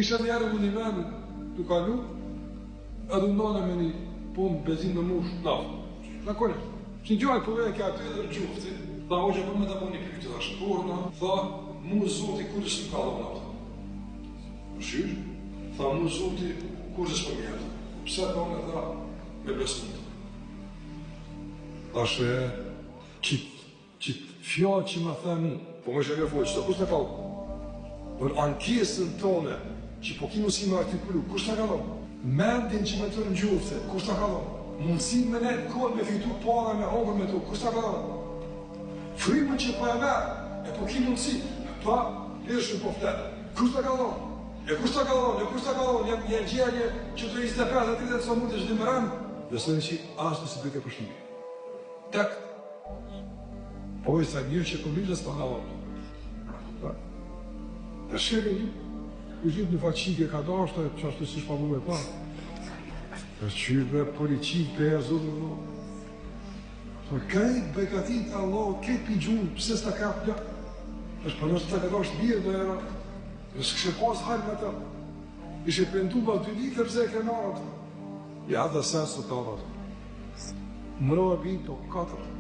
Isha njerë më një men të kalu, edhe ndone me një punë benzin në mush naftë. Në kone, që një gjojë përvej ka aty edhe gjufti, tha o që për me të më një pikë të ashtë porna, tha mu zoti kurës në kalëm naftë. Në shyrë, tha mu zoti kurës për mjetë. Pse të unë e tha me besmut. Tha shë qitë fjallë që më tha mu, po më shë e folë, që të kus në kalë. Për ankesën tone, që po ki mësi me artikulu, kush të kalon? Mendin që me të në gjufte, kush të kalon? Mundësin me ne kohë me fitu para me hongër me tu, kush të kalon? Frymën që po e merë, e po ki mundësi, pa lirëshën po fletë, kush të kalon? E kush të kalon? Jenë gjerje që të 25-30 sa mund të shdi më rëmë, dhe së në që ashtë nësi bëjke përshimi. Tek, po i sa njërë që këmlidhës të kalon. Të shkeve një, u gjithë në faqike ka dashtë, që ashtu si shpa mu me pa. Të qyve, policik, për e zotë, kajtë bekatit Allah, kajtë pi gjunë, pëse s'ta kapë një? është për nështë të ka dashtë birë dhe era, nësë kështë pas halë me ta. Ishe pëndu ba 2 litrë pëse e ke marë atë. Ja dhe sensë të të avat. Mëro e binë të 4.